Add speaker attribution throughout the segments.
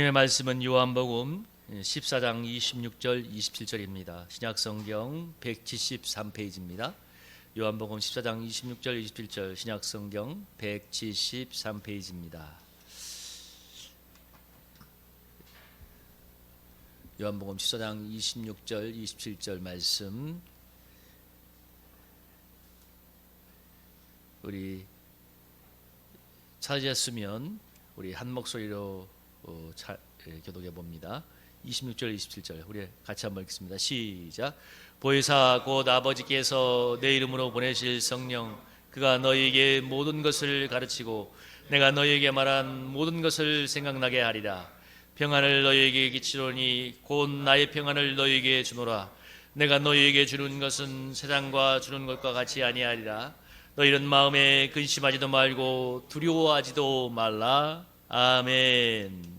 Speaker 1: 하나님의 말씀은 요한복음 14장 26절 27절입니다. 신약성경 173페이지입니다. 요한복음 14장 26절 27절 신약성경 173페이지입니다. 요한복음 14장 26절 27절 말씀 우리 찾으셨으면 우리 한 목소리로 교독해 봅니다. 26절 27절 우리 같이 한번 읽겠습니다. 시작. 보혜사 곧 아버지께서 내 이름으로 보내실 성령 그가 너희에게 모든 것을 가르치고 내가 너희에게 말한 모든 것을 생각나게 하리라. 평안을 너희에게 끼치노니 곧 나의 평안을 너희에게 주노라. 내가 너희에게 주는 것은 세상과 주는 것과 같이 아니하리라. 너희는 마음에 근심하지도 말고 두려워하지도 말라. 아멘.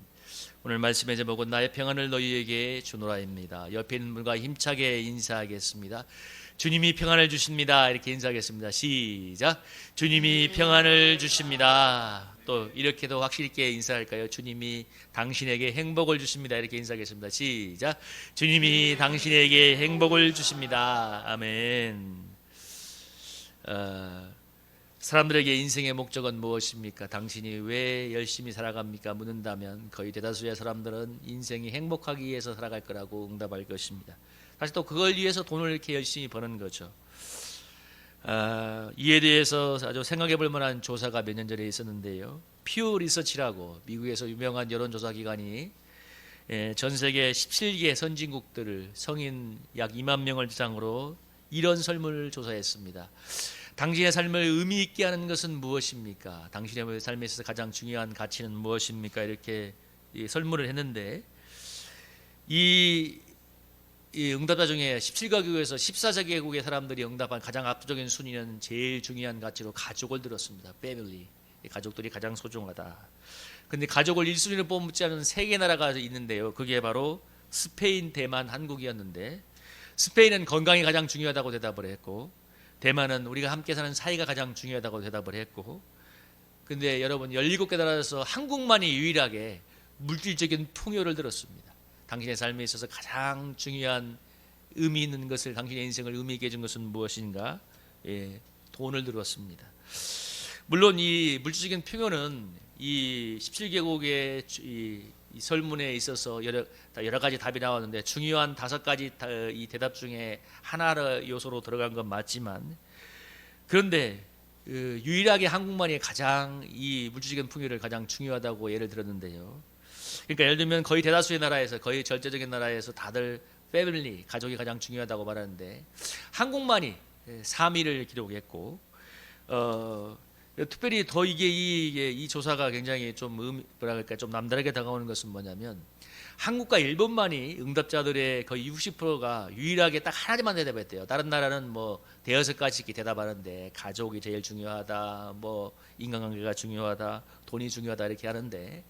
Speaker 1: 오늘 말씀의 제목은 나의 평안을 너희에게 주노라입니다. 옆에 있는 분과 힘차게 인사하겠습니다. 주님이 평안을 주십니다. 이렇게 인사하겠습니다. 시작. 주님이 평안을 주십니다. 또 이렇게도 확실히 있게 인사할까요? 주님이 당신에게 행복을 주십니다. 이렇게 인사하겠습니다. 시작. 주님이 당신에게 행복을 주십니다. 아멘. 사람들에게 인생의 목적은 무엇입니까? 당신이 왜 열심히 살아갑니까? 묻는다면 거의 대다수의 사람들은 인생이 행복하기 위해서 살아갈 거라고 응답할 것입니다. 사실 또 그걸 위해서 돈을 이렇게 열심히 버는 거죠. 이에 대해서 아주 생각해 볼 만한 조사가 몇 년 전에 있었는데요. 퓨 리서치라고 미국에서 유명한 여론조사 기관이 전 세계 17개 선진국들을 성인 약 2만 명을 대상으로 이런 설문을 조사했습니다. 당신의 삶을 의미 있게 하는 것은 무엇입니까? 당신의 삶에 있어서 가장 중요한 가치는 무엇입니까? 이렇게 설문을 했는데 이 응답자 중에 17가국에서 14개국의 사람들이 응답한 가장 압도적인 순위는 제일 중요한 가치로 가족을 들었습니다. 패밀리, 가족들이 가장 소중하다. 근데 가족을 1순위로 뽑지 않은 3개 나라가 있는데요. 그게 바로 스페인, 대만, 한국이었는데 스페인은 건강이 가장 중요하다고 대답을 했고 대만은 우리가 함께 사는 사이가 가장 중요하다고 대답을 했고 근데 여러분 17개 나라에서 한국만이 유일하게 물질적인 풍요를 들었습니다. 당신의 삶에 있어서 가장 중요한 의미 있는 것을 당신의 인생을 의미 있게 해준 것은 무엇인가? 돈을 들었습니다. 물론 이 물질적인 풍요는 이 17개국의 이 설문에 있어서 여러 가지 답이 나왔는데 중요한 5가지 이 대답 중에 하나의 요소로 들어간 건 맞지만 그런데 유일하게 한국만이 가장 이 물질적인 풍요를 가장 중요하다고 예를 들었는데요. 그러니까 예를 들면 거의 대다수의 나라에서 거의 절대적인 나라에서 다들 패밀리 가족이 가장 중요하다고 말하는데 한국만이 3위를 기록했고 특별히 더 이 조사가 굉장히 좀 좀 남다르게 다가오는 것은 뭐냐면 한국과 일본만이 응답자들의 거의 60%가 유일하게 딱 하나만 대답했대요. 다른 나라는 뭐 대여섯 가지 이렇게 대답하는데 가족이 제일 중요하다, 뭐 인간관계가 중요하다, 돈이 중요하다 이렇게 하는데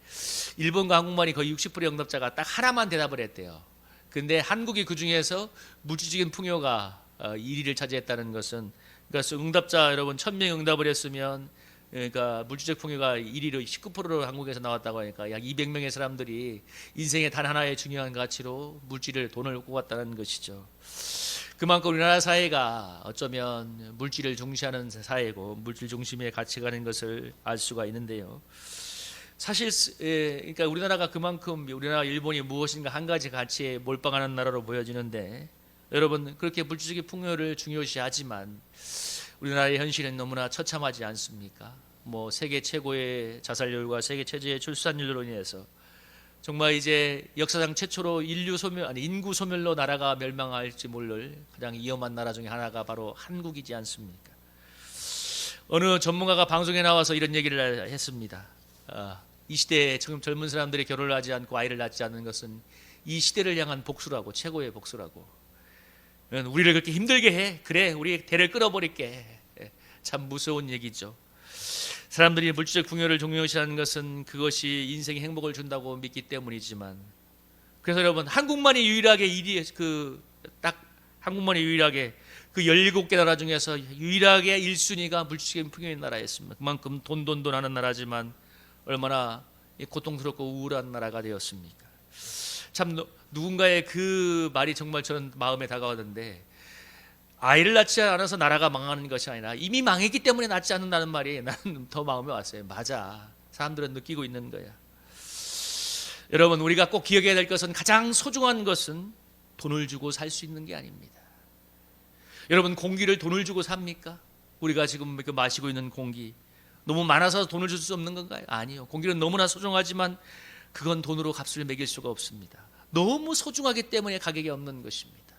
Speaker 1: 일본과 한국만이 거의 60%의 응답자가 딱 하나만 대답을 했대요. 근데 한국이 그 중에서 물질적인 풍요가 1위를 차지했다는 것은 그러니까 응답자 여러분 1000명 응답을 했으면 그러니까 물질적 풍요가 1위로 19%로 한국에서 나왔다고 하니까 약 200명의 사람들이 인생의 단 하나의 중요한 가치로 물질을 돈을 꼽았다는 것이죠. 그만큼 우리나라 사회가 어쩌면 물질을 중시하는 사회고 물질 중심의 가치가 는 것을 알 수가 있는데요. 사실 그러니까 우리나라가 그만큼 우리나라 일본이 무엇인가 한 가지 가치에 몰빵하는 나라로 보여지는데 여러분 그렇게 물질적인 풍요를 중요시하지만 우리나라의 현실은 너무나 처참하지 않습니까? 뭐 세계 최고의 자살률과 세계 최저의 출산율로 인해서 정말 이제 역사상 최초로 인구 소멸로 나라가 멸망할지 모를 가장 위험한 나라 중에 하나가 바로 한국이지 않습니까? 어느 전문가가 방송에 나와서 이런 얘기를 했습니다. 이 시대에 지금 젊은 사람들이 결혼을 하지 않고 아이를 낳지 않는 것은 이 시대를 향한 복수라고, 최고의 복수라고. 우리를 그렇게 힘들게 해. 그래, 우리 대를 끊어버릴게. 참 무서운 얘기죠. 사람들이 물질적 풍요를 중요시하는 것은 그것이 인생에 행복을 준다고 믿기 때문이지만 그래서 여러분 한국만이 유일하게 한국만이 유일하게 그 17개 나라 중에서 유일하게 1순위가 물질적인 풍요인 나라였습니다. 그만큼 돈 하는 나라지만 얼마나 고통스럽고 우울한 나라가 되었습니까? 참 누군가의 그 말이 정말 저는 마음에 다가왔는데, 아이를 낳지 않아서 나라가 망하는 것이 아니라 이미 망했기 때문에 낳지 않는다는 말이 나는 더 마음에 왔어요. 맞아, 사람들은 느끼고 있는 거야. 여러분, 우리가 꼭 기억해야 될 것은, 가장 소중한 것은 돈을 주고 살 수 있는 게 아닙니다. 여러분, 공기를 돈을 주고 삽니까? 우리가 지금 마시고 있는 공기 너무 많아서 돈을 줄 수 없는 건가요? 아니요. 공기는 너무나 소중하지만 그건 돈으로 값을 매길 수가 없습니다. 너무 소중하기 때문에 가격이 없는 것입니다.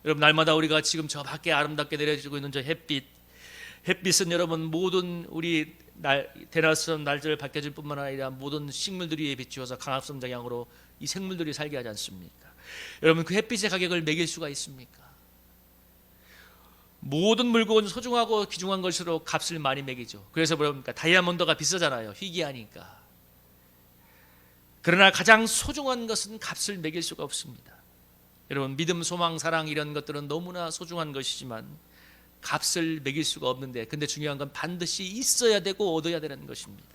Speaker 1: 여러분, 날마다 우리가 지금 저 밖에 아름답게 내려지고 있는 저 햇빛은 여러분 모든 우리 대낮선 날들을 밝혀줄 뿐만 아니라 모든 식물들 위에 비추어서 강압성 장양으로 이 생물들이 살게 하지 않습니까? 여러분, 그 햇빛의 가격을 매길 수가 있습니까? 모든 물건은 소중하고 귀중한 것으로 값을 많이 매기죠. 그래서 뭐랍니까? 다이아몬드가 비싸잖아요. 희귀하니까. 그러나 가장 소중한 것은 값을 매길 수가 없습니다. 여러분, 믿음, 소망, 사랑 이런 것들은 너무나 소중한 것이지만 값을 매길 수가 없는데, 근데 중요한 건 반드시 있어야 되고 얻어야 되는 것입니다.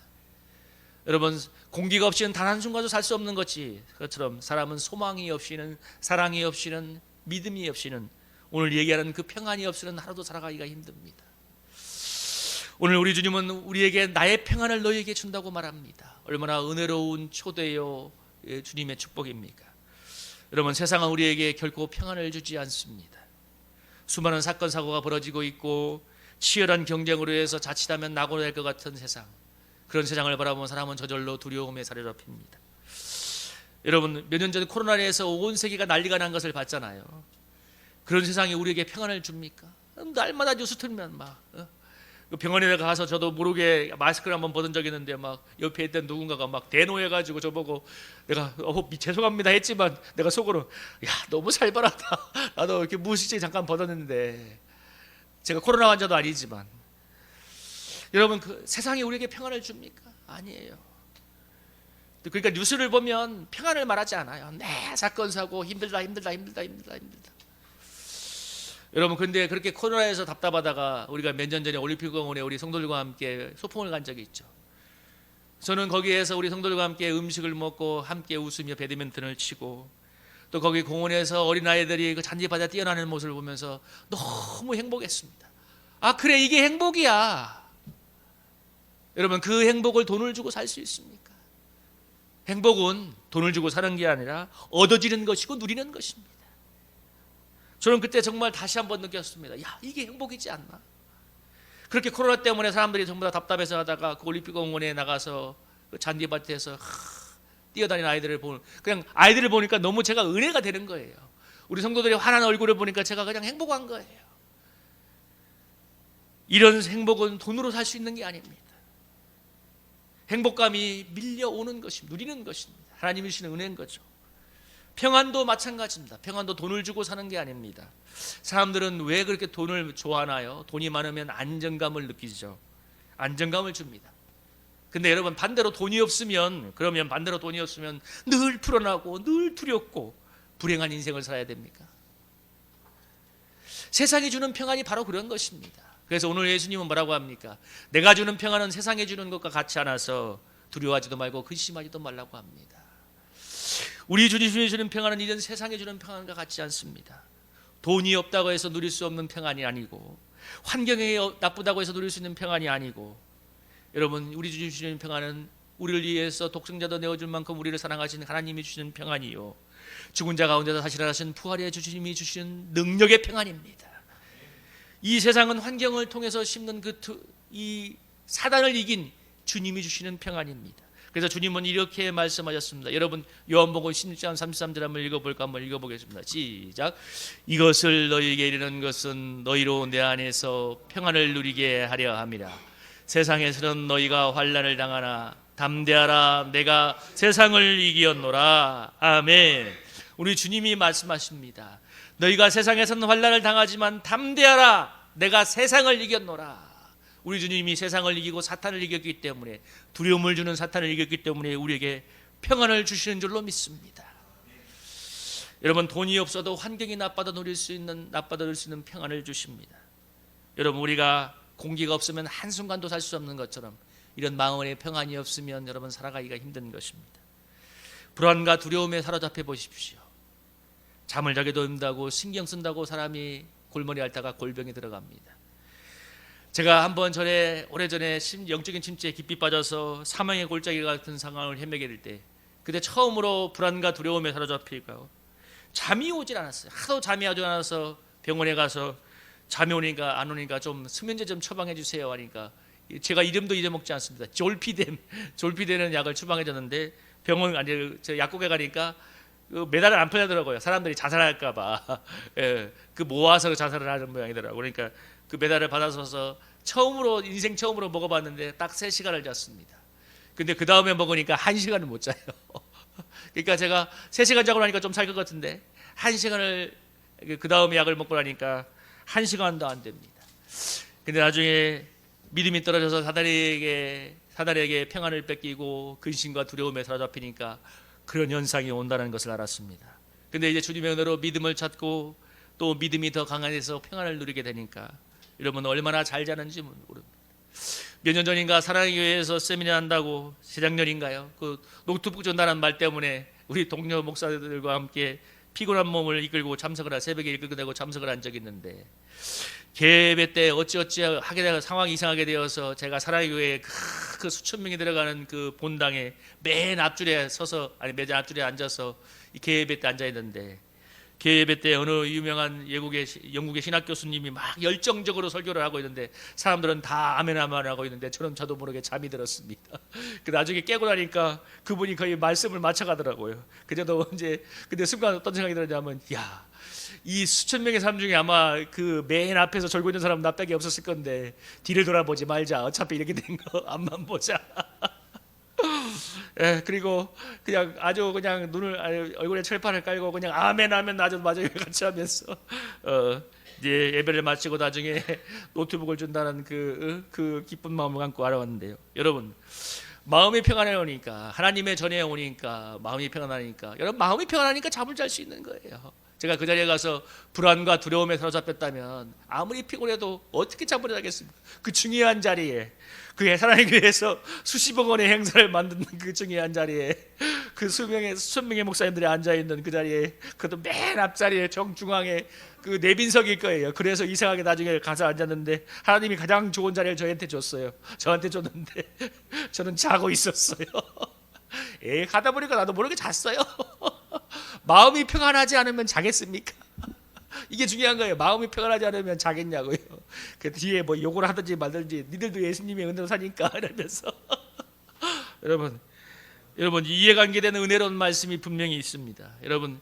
Speaker 1: 여러분, 공기가 없이는 단 한순간도 살 수 없는 것이, 그것처럼 사람은 소망이 없이는, 사랑이 없이는, 믿음이 없이는, 오늘 얘기하는 그 평안이 없이는 하루도 살아가기가 힘듭니다. 오늘 우리 주님은 우리에게 나의 평안을 너희에게 준다고 말합니다. 얼마나 은혜로운 초대요 주님의 축복입니까? 여러분, 세상은 우리에게 결코 평안을 주지 않습니다. 수많은 사건 사고가 벌어지고 있고 치열한 경쟁으로 해서 자칫하면 낙오될 것 같은 세상, 그런 세상을 바라보면 사람은 저절로 두려움에 사로잡힙니다. 여러분, 몇 년 전에 코로나에서 온 세계가 난리가 난 것을 봤잖아요. 그런 세상이 우리에게 평안을 줍니까? 날마다 뉴스 틀면 막 병원에 가서 저도 모르게 마스크를 한번 벗은 적이 있는데, 막 옆에 있던 누군가가 막 대노해가지고 저보고, 내가 죄송합니다 했지만 내가 속으로, 야, 너무 살벌하다. 나도 이렇게 무의식적으로 잠깐 벗었는데, 제가 코로나 환자도 아니지만. 여러분, 그 세상이 우리에게 평안을 줍니까? 아니에요. 그러니까 뉴스를 보면 평안을 말하지 않아요. 사건 사고 힘들다. 여러분, 근데 그렇게 코로나에서 답답하다가 우리가 몇 년 전에 올림픽공원에 우리 성도들과 함께 소풍을 간 적이 있죠. 저는 거기에서 우리 성도들과 함께 음식을 먹고 함께 웃으며 배드민턴을 치고, 또 거기 공원에서 어린아이들이 그 잔디바다 뛰어나는 모습을 보면서 너무 행복했습니다. 아, 그래, 이게 행복이야. 여러분, 그 행복을 돈을 주고 살 수 있습니까? 행복은 돈을 주고 사는 게 아니라 얻어지는 것이고 누리는 것입니다. 저는 그때 정말 다시 한번 느꼈습니다. 야, 이게 행복이지 않나? 그렇게 코로나 때문에 사람들이 전부 다 답답해서 하다가 그 올림픽공원에 나가서 그 잔디밭에서 뛰어다니는 아이들을 보는, 그냥 아이들을 보니까 너무 제가 은혜가 되는 거예요. 우리 성도들이 환한 얼굴을 보니까 제가 그냥 행복한 거예요. 이런 행복은 돈으로 살 수 있는 게 아닙니다. 행복감이 밀려오는 것입니다. 누리는 것입니다. 하나님이 주시는 은혜인 거죠. 평안도 마찬가지입니다. 평안도 돈을 주고 사는 게 아닙니다. 사람들은 왜 그렇게 돈을 좋아하나요? 돈이 많으면 안정감을 느끼죠. 안정감을 줍니다. 근데 여러분, 반대로 돈이 없으면 늘 불안하고 늘 두렵고 불행한 인생을 살아야 됩니까? 세상이 주는 평안이 바로 그런 것입니다. 그래서 오늘 예수님은 뭐라고 합니까? 내가 주는 평안은 세상에 주는 것과 같지 않아서 두려워하지도 말고 근심하지도 말라고 합니다. 우리 주님이 주는 평안은 이런 세상에 주는 평안과 같지 않습니다. 돈이 없다고 해서 누릴 수 없는 평안이 아니고, 환경이 나쁘다고 해서 누릴 수 있는 평안이 아니고, 여러분, 우리 주님이 주시는 평안은 우리를 위해서 독생자도 내어줄 만큼 우리를 사랑하신 하나님이 주시는 평안이요, 죽은 자 가운데서 다시 일어나신 부활의 주님이 주시는 능력의 평안입니다. 이 세상은 환경을 통해서 심는 이 사단을 이긴 주님이 주시는 평안입니다. 그래서 주님은 이렇게 말씀하셨습니다. 여러분, 요한복음 16장 33절 한번 읽어볼까? 한번 읽어보겠습니다. 시작. 이것을 너희에게 이르는 것은 너희로 내 안에서 평안을 누리게 하려 함이라. 세상에서는 너희가 환난을 당하나 담대하라, 내가 세상을 이기었노라. 아멘. 우리 주님이 말씀하십니다. 너희가 세상에서는 환난을 당하지만 담대하라, 내가 세상을 이겼노라. 우리 주님이 세상을 이기고 사탄을 이겼기 때문에, 두려움을 주는 사탄을 이겼기 때문에 우리에게 평안을 주시는 줄로 믿습니다. 여러분, 돈이 없어도 환경이 나빠도 누릴 수 있는 평안을 주십니다. 여러분, 우리가 공기가 없으면 한순간도 살 수 없는 것처럼 이런 마음의 평안이 없으면 여러분 살아가기가 힘든 것입니다. 불안과 두려움에 사로잡혀 보십시오. 잠을 자기도 힘들고 신경 쓴다고 사람이 골머리 앓다가 골병에 들어갑니다. 제가 한번 오래전에 영적인 침체에 깊이 빠져서 사망의 골짜기 같은 상황을 헤매게 될 때, 그때 처음으로 불안과 두려움에 사로잡히고 잠이 오질 않았어요. 하도 잠이 오지 않아서 병원에 가서 잠이 오니까 안 오니까 좀 수면제 좀 처방해 주세요 하니까 제가 이름도 잊어먹지 않습니다. 졸피뎀은 약을 처방해 줬는데 저 약국에 가니까 매달을 안 팔려더라고요. 사람들이 자살할까봐 그 모아서 자살을 하는 모양이더라고요. 그러니까 그 메달을 받아서 인생 처음으로 먹어봤는데 딱 3시간을 잤습니다. 근데 그 다음에 먹으니까 1시간을 못 자요. 그러니까 제가 3시간 자고 나니까 좀 살 것 같은데 1시간을 그 다음에 약을 먹고 나니까 1시간도 안 됩니다. 근데 나중에 믿음이 떨어져서 사단에게 평안을 뺏기고 근심과 두려움에 사로잡히니까 그런 현상이 온다는 것을 알았습니다. 근데 이제 주님의 은혜로 믿음을 찾고 또 믿음이 더 강해져서 평안을 누리게 되니까 여러분 얼마나 잘 자는지 모릅니다. 몇 년 전인가 사랑의 교회에서 세미나 한다고, 재작년인가요? 그 노트북 전달한 말 때문에 우리 동료 목사들과 함께 피곤한 몸을 이끌고 새벽에 이끌고 되고 참석을 한 적이 있는데, 개회배 때 어찌어찌 하게 되어 상황이 이상하게 되어서 제가 사랑의 교회에 그 수천 명이 들어가는 그 본당에 맨 앞줄에 앉아서 이 개회배 때 앉아 있는데, 개회배 때 어느 유명한 영국의 신학 교수님이 막 열정적으로 설교를 하고 있는데 사람들은 다 아멘 하고 있는데 저도 모르게 잠이 들었습니다. 그 나중에 깨고 나니까 그분이 거의 말씀을 맞춰가더라고요. 근데 순간 어떤 생각이 들었냐면, 이 수천 명의 사람 중에 아마 그 맨 앞에서 졸고 있는 사람은 나밖에 없었을 건데 뒤를 돌아보지 말자. 어차피 이렇게 된 거 앞만 보자. 그리고 그냥 얼굴에 철판을 깔고 그냥 아멘 아주 같이 하면서 이제 예배를 마치고 나중에 노트북을 준다는 그 기쁜 마음을 갖고 알아왔는데요. 여러분, 마음이 평안해오니까, 하나님의 전에 오니까 마음이 평안하니까, 여러분 마음이 평안하니까 잠을 잘 수 있는 거예요. 제가 그 자리에 가서 불안과 두려움에 사로잡혔다면 아무리 피곤해도 어떻게 잠을 자겠습니까? 그 중요한 자리에, 그 하나님 교회에서 수십억 원의 행사를 만드는 그 중요한 자리에, 그 수천 명의 목사님들이 앉아있는 그 자리에, 그것도 맨 앞자리에 정중앙에 그 내빈석일 거예요. 그래서 이상하게 나중에 가서 앉았는데 하나님이 가장 좋은 자리를 저한테 줬는데 저는 자고 있었어요. 가다 보니까 나도 모르게 잤어요. 마음이 평안하지 않으면 자겠습니까? 이게 중요한 거예요. 마음이 평안하지 않으면 자겠냐고요. 그 뒤에 뭐 욕을 하든지 말든지, 니들도 예수님의 은혜로 사니까 이러면서 여러분 이해관계되는 은혜로운 말씀이 분명히 있습니다. 여러분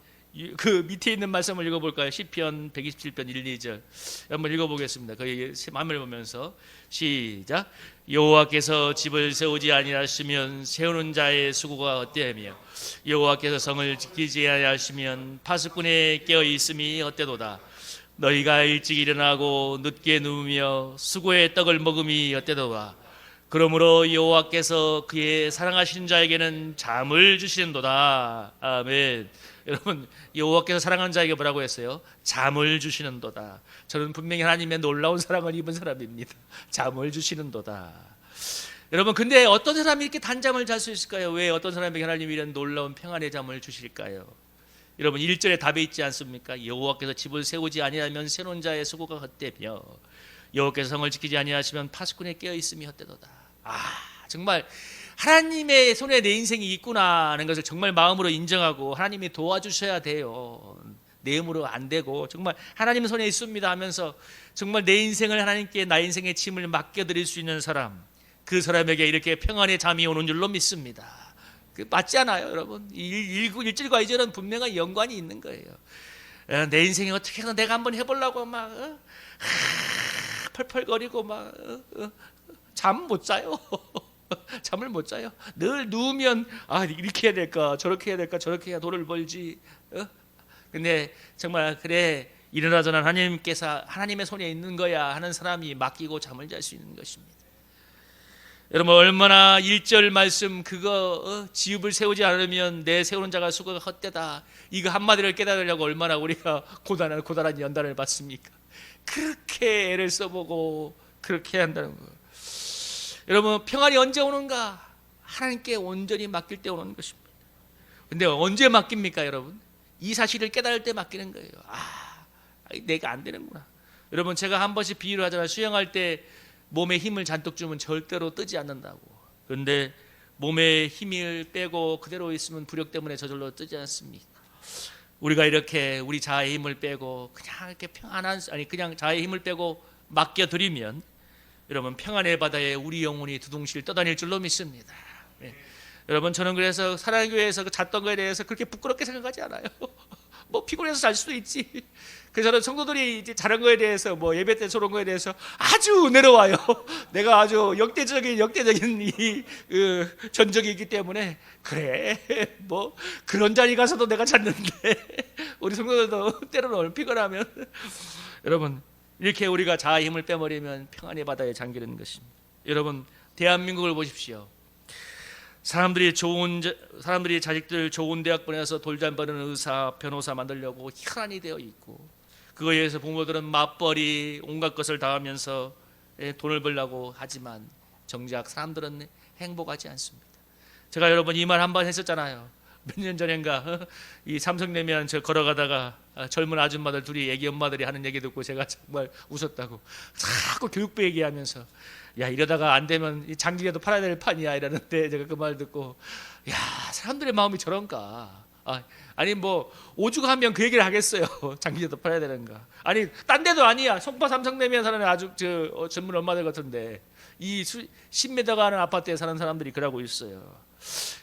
Speaker 1: 그 밑에 있는 말씀을 읽어볼까요? 시편 127편 1, 2절 한번 읽어보겠습니다. 거기 화면을 보면서 시작. 여호와께서 집을 세우지 아니하시면 세우는 자의 수고가 헛되며 여호와께서 성을 지키지 아니하시면 파수꾼의 깨어 있음이 헛되도다. 너희가 일찍 일어나고 늦게 누우며 수고의 떡을 먹음이 헛되도다. 그러므로 여호와께서 그의 사랑하시는 자에게는 잠을 주시는도다. 아멘. 여러분, 여호와께서 사랑하는 자에게 뭐라고 했어요? 잠을 주시는도다. 저는 분명히 하나님의 놀라운 사랑을 입은 사람입니다. 잠을 주시는도다. 여러분, 근데 어떤 사람이 이렇게 단잠을 잘 수 있을까요? 왜 어떤 사람에게 하나님이 이런 놀라운 평안의 잠을 주실까요? 여러분 1절에 답이 있지 않습니까? 여호와께서 집을 세우지 아니하면 세우는 자의 수고가 헛되며 여호와께서 성을 지키지 아니하시면 파수꾼의 깨어 있음이 헛되도다. 정말 하나님의 손에 내 인생이 있구나 하는 것을 정말 마음으로 인정하고 하나님이 도와주셔야 돼요. 내 힘으로 안 되고 정말 하나님 손에 있습니다 하면서 정말 내 인생을 하나님께 나의 인생의 짐을 맡겨드릴 수 있는 사람, 그 사람에게 이렇게 평안의 잠이 오는 줄로 믿습니다. 맞지 않아요 여러분? 1절과 2절은 분명한 연관이 있는 거예요. 내 인생에 어떻게 해서 내가 한번 해보려고 막 펄펄거리고 막 잠 못 자요. 잠을 못 자요. 늘 누우면 이렇게 해야 될까 저렇게 해야 될까 저렇게 해야 돈을 벌지. 근데 정말 그래 일어나서는 하나님께서 하나님의 손에 있는 거야 하는 사람이 맡기고 잠을 잘 수 있는 것입니다. 여러분 얼마나 1절 말씀 그거 지읍을 세우지 않으면 내 세우는 자가 수고가 헛되다 이거 한마디를 깨달으려고 얼마나 우리가 고단한 연단을 받습니까? 그렇게 애를 써보고 그렇게 한다는 거예요. 여러분, 평안이 언제 오는가? 하나님께 온전히 맡길 때 오는 것입니다. 근데 언제 맡깁니까, 여러분? 이 사실을 깨달을 때 맡기는 거예요. 내가 안 되는구나. 여러분, 제가 한 번씩 비유를 하잖아요. 수영할 때 몸에 힘을 잔뜩 주면 절대로 뜨지 않는다고. 그런데 몸에 힘을 빼고 그대로 있으면 부력 때문에 저절로 뜨지 않습니까? 우리가 이렇게 우리 자아의 힘을 빼고 그냥 이렇게 그냥 자아의 힘을 빼고 맡겨드리면 여러분, 평안의 바다에 우리 영혼이 두둥실 떠다닐 줄로 믿습니다. 여러분, 저는 그래서 사랑의 교회에서 잤던 거에 대해서 그렇게 부끄럽게 생각하지 않아요. 뭐 피곤해서 잘 수도 있지. 그래서 저는 성도들이 이제 자는 거에 대해서 뭐 예배 때 저런 거에 대해서 아주 은혜로워요. 내가 아주 역대적인 이 전적이 있기 때문에 그래 뭐 그런 자리 가서도 내가 잤는데 우리 성도들도 때로는 피곤하면 여러분, 이렇게 우리가 자아의 힘을 빼버리면 평안의 바다에 잠기는 것입니다. 여러분, 대한민국을 보십시오. 사람들이 자식들 좋은 대학 보내서 돌잔 버는 의사, 변호사 만들려고 혈안이 되어 있고, 그거에 의해서 부모들은 맞벌이 온갖 것을 다 하면서 돈을 벌려고 하지만 정작 사람들은 행복하지 않습니다. 제가 여러분 이 말 한 번 했었잖아요. 몇 년 전인가 이 삼성내면 저 걸어가다가 젊은 아줌마들 둘이 애기 엄마들이 하는 얘기 듣고 제가 정말 웃었다고. 자꾸 교육부 얘기하면서 야, 이러다가 안 되면 장기라도 팔아야 될 판이야 이러는데, 제가 그 말 듣고 야, 사람들의 마음이 저런가. 아니 뭐 오죽하면 그 얘기를 하겠어요. 장기라도 팔아야 되는가. 아니 딴 데도 아니야. 송파 삼성내면 사는 아주 젊은 엄마들 같은데 이 10m 가는 아파트에 사는 사람들이 그러고 있어요.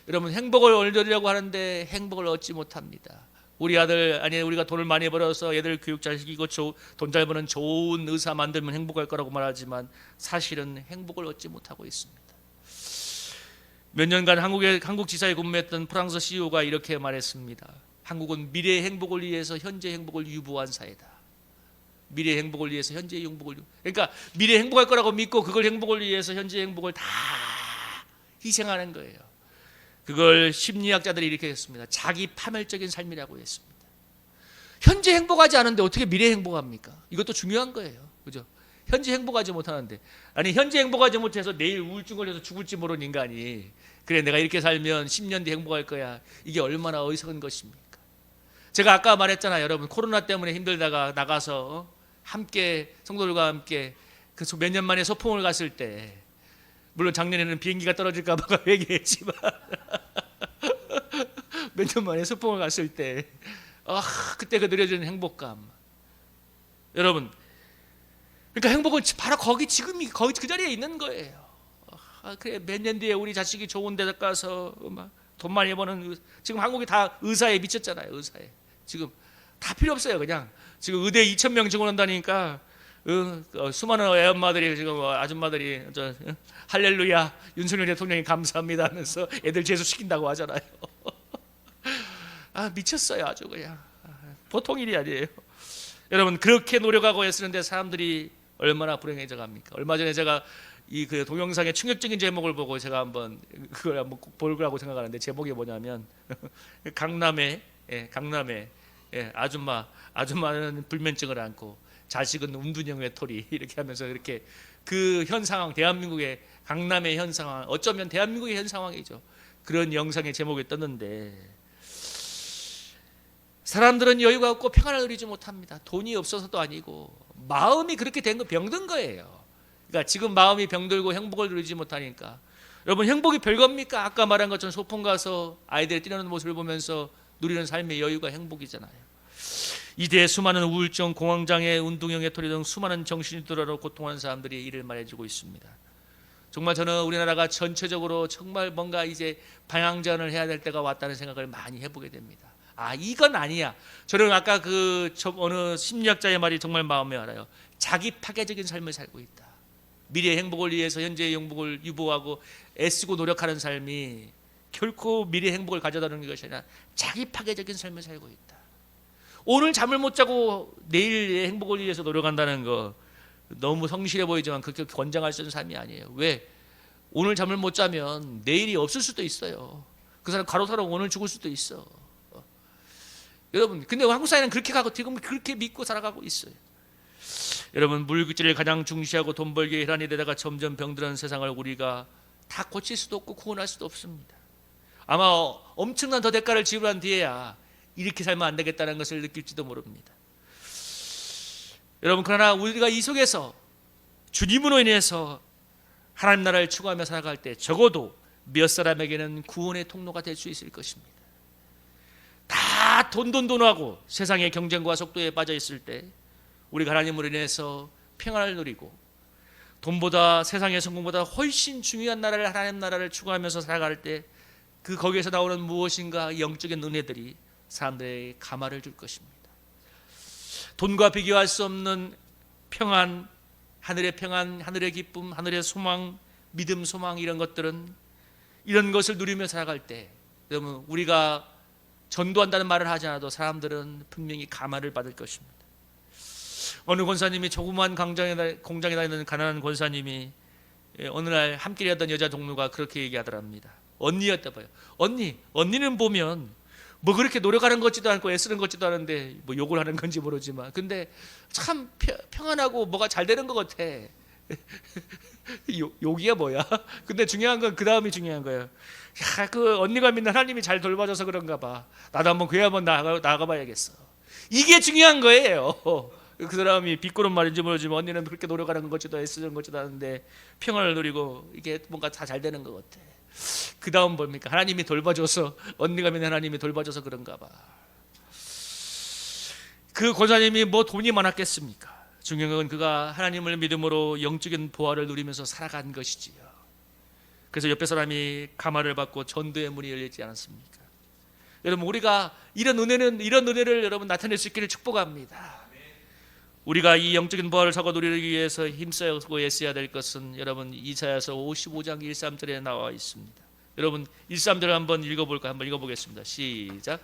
Speaker 1: 여러분, 행복을 얻으려고 하는데 행복을 얻지 못합니다. 우리 아들, 아니 우리가 돈을 많이 벌어서 애들 교육 잘 시키고 돈 잘 버는 좋은 의사 만들면 행복할 거라고 말하지만 사실은 행복을 얻지 못하고 있습니다. 몇 년간 한국 지사에 근무했던 프랑스 CEO가 이렇게 말했습니다. 한국은 미래의 행복을 위해서 현재 행복을 유보한 사회다. 미래의 행복을 위해서 현재의 행복을 그러니까 미래에 행복할 거라고 믿고 그걸 행복을 위해서 현재 행복을 다 희생하는 거예요. 그걸 심리학자들이 이렇게 했습니다. 자기 파멸적인 삶이라고 했습니다. 현재 행복하지 않은데 어떻게 미래에 행복합니까? 이것도 중요한 거예요. 그죠? 현재 행복하지 못하는데, 아니 현재 행복하지 못해서 내일 우울증 걸려서 죽을지 모르는 인간이 그래 내가 이렇게 살면 10년 뒤 행복할 거야. 이게 얼마나 어리석은 것입니까? 제가 아까 말했잖아요. 여러분, 코로나 때문에 힘들다가 나가서 함께 성도들과 함께 그 몇 년 만에 소풍을 갔을 때, 물론 작년에는 비행기가 떨어질까 봐 얘기했지만 몇 년 만에 소풍을 갔을 때 그때 그 느껴지는 행복감. 여러분, 그러니까 행복은 바로 거기 지금 거기 그 자리에 있는 거예요. 그래 몇 년 뒤에 우리 자식이 좋은 데 가서 돈 많이 버는, 지금 한국이 다 의사에 미쳤잖아요. 의사에 지금 다 필요 없어요. 그냥 지금 의대 2,000명 증원한다니까 수많은 애엄마들이 지금 아줌마들이 할렐루야 윤석열 대통령이 감사합니다 하면서 애들 재수시킨다고 하잖아요. 미쳤어요. 아주 그냥 보통 일이 아니에요. 여러분, 그렇게 노력하고 애쓰는데 사람들이 얼마나 불행해져 갑니까? 얼마 전에 제가 그 동영상의 충격적인 제목을 보고 제가 그걸 한번 꼭 볼 거라고 생각하는데, 제목이 뭐냐면 강남에 아줌마는 불면증을 앓고 자식은 운둔형 외톨이 이렇게 하면서 이렇게 그 현 상황, 대한민국의 강남의 현 상황, 어쩌면 대한민국의 현 상황이죠. 그런 영상의 제목이 떴는데, 사람들은 여유가 없고 평안을 누리지 못합니다. 돈이 없어서도 아니고 마음이 그렇게 병든 거예요. 그러니까 지금 마음이 병들고 행복을 누리지 못하니까. 여러분, 행복이 별겁니까? 아까 말한 것처럼 소풍 가서 아이들이 뛰노는 모습을 보면서 누리는 삶의 여유가 행복이잖아요. 이대에 수많은 우울증, 공황장애, 운동형 외톨이 등 수많은 정신이 들어로 고통하는 사람들이 이를 말해주고 있습니다. 정말 저는 우리나라가 전체적으로 정말 뭔가 이제 방향전을 해야 될 때가 왔다는 생각을 많이 해보게 됩니다. 이건 아니야. 저는 아까 어느 심리학자의 말이 정말 마음에 와요. 자기 파괴적인 삶을 살고 있다. 미래의 행복을 위해서 현재의 행복을 유보하고 애쓰고 노력하는 삶이 결코 미래의 행복을 가져다주는 것이 아니라 자기 파괴적인 삶을 살고 있다. 오늘 잠을 못 자고 내일의 행복을 위해서 노력한다는 거 너무 성실해 보이지만 그렇게 권장할 수 있는 삶이 아니에요. 왜? 오늘 잠을 못 자면 내일이 없을 수도 있어요. 그 사람 과로사로 오늘 죽을 수도 있어. 여러분, 근데 한국 사회는 그렇게 가고 지금 그렇게 믿고 살아가고 있어요. 여러분, 물질을 가장 중시하고 돈 벌기에 혈안이 되다가 점점 병드는 세상을 우리가 다 고칠 수도 없고 구원할 수도 없습니다. 아마 엄청난 더 대가를 지불한 뒤에야 이렇게 살면 안 되겠다는 것을 느낄지도 모릅니다. 여러분, 그러나 우리가 이 속에서 주님으로 인해서 하나님 나라를 추구하며 살아갈 때 적어도 몇 사람에게는 구원의 통로가 될 수 있을 것입니다. 다 돈하고 세상의 경쟁과 속도에 빠져 있을 때 우리가 하나님으로 인해서 평안을 누리고 돈보다 세상의 성공보다 훨씬 중요한 나라를, 하나님 나라를 추구하면서 살아갈 때 그 거기에서 나오는 무엇인가 영적인 은혜들이 사람들에게 감화를 줄 것입니다. 돈과 비교할 수 없는 평안, 하늘의 기쁨, 하늘의 소망, 믿음, 소망, 이런 것들은 이런 것을 누리며 살아갈 때 여러분, 우리가 전도한다는 말을 하지 않아도 사람들은 분명히 감화를 받을 것입니다. 어느 권사님이 조그만 공장에 다니는 가난한 권사님이 어느 날 함께 일하던 여자 동료가 그렇게 얘기하더랍니다. 언니였다 봐요. 언니는 보면 뭐 그렇게 노력하는 것 같지도 않고 애쓰는 것 같지도 않은데 뭐 욕을 하는 건지 모르지만 근데 참 평안하고 뭐가 잘 되는 것 같아. 욕이야 뭐야? 근데 중요한 건 그 다음이 중요한 거예요. 야, 그 언니가 믿는 하나님이 잘 돌봐줘서 그런가 봐. 나도 한번 교회 한번 나가봐야겠어. 이게 중요한 거예요. 그 사람이 비꼬는 말인지 모르지만 언니는 그렇게 노력하는 것 같지도 애쓰는 것 같지도 않은데 평안을 누리고 이게 뭔가 다 잘 되는 것 같아. 그 다음 뭡니까? 하나님이 돌봐줘서, 언니가 믿는 하나님이 돌봐줘서 그런가 봐. 그 권사님이 뭐 돈이 많았겠습니까? 중요한 건 그가 하나님을 믿음으로 영적인 보화를 누리면서 살아간 것이지요. 그래서 옆에 사람이 감화를 받고 전도의 문이 열리지 않았습니까? 여러분, 우리가 이런 은혜를 여러분 나타낼 수 있기를 축복합니다. 우리가 이 영적인 보화를 사고 누리기 위해서 힘쓰고 애써야 될 것은 여러분 이사야서 55장 1-3절에 나와 있습니다. 여러분 1-3절을 한번 읽어볼까? 한번 읽어보겠습니다. 시작.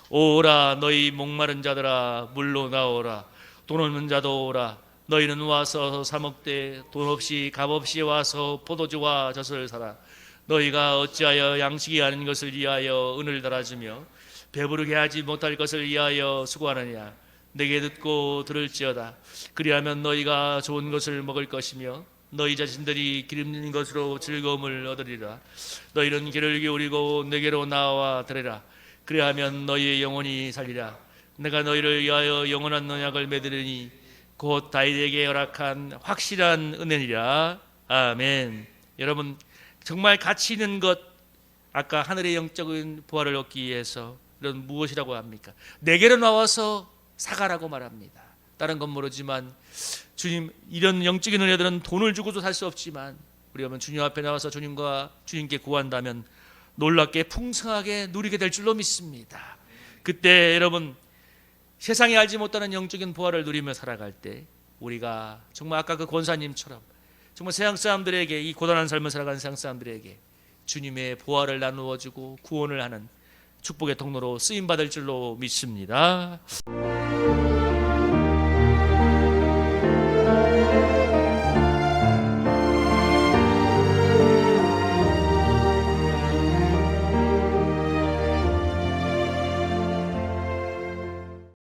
Speaker 1: 오라 너희 목마른 자들아 물로 나오라. 돈 없는 자도 오라. 너희는 와서 사 먹되 돈 없이 값 없이 와서 포도주와 젖을 사라. 너희가 어찌하여 양식이 아닌 것을 위하여 은을 달아주며 배부르게 하지 못할 것을 위하여 수고하느냐. 내게 듣고 들을지어다. 그리하면 너희가 좋은 것을 먹을 것이며 너희 자신들이 기름진 것으로 즐거움을 얻으리라. 너희는 귀를 기울이고 내게로 나와 들으라. 그리하면 너희의 영혼이 살리라. 내가 너희를 위하여 영원한 언약을 맺으리니 곧 다윗에게 허락한 확실한 은혜니라. 아멘. 여러분, 정말 가치 있는 것, 아까 하늘의 영적인 보화를 얻기 위해서 이런 무엇이라고 합니까? 내게로 나와서 사가라고 말합니다. 다른 건 모르지만 주님, 이런 영적인 은혜들은 돈을 주고도 살 수 없지만 우리가 주님 앞에 나와서 주님께 구한다면 놀랍게 풍성하게 누리게 될 줄로 믿습니다. 그때 여러분 세상이 알지 못하는 영적인 보화를 누리며 살아갈 때 우리가 정말 아까 그 권사님처럼 정말 세상 사람들에게, 이 고단한 삶을 살아가는 세상 사람들에게 주님의 보화를 나누어주고 구원을 하는 축복의 통로로 쓰임받을 줄로 믿습니다.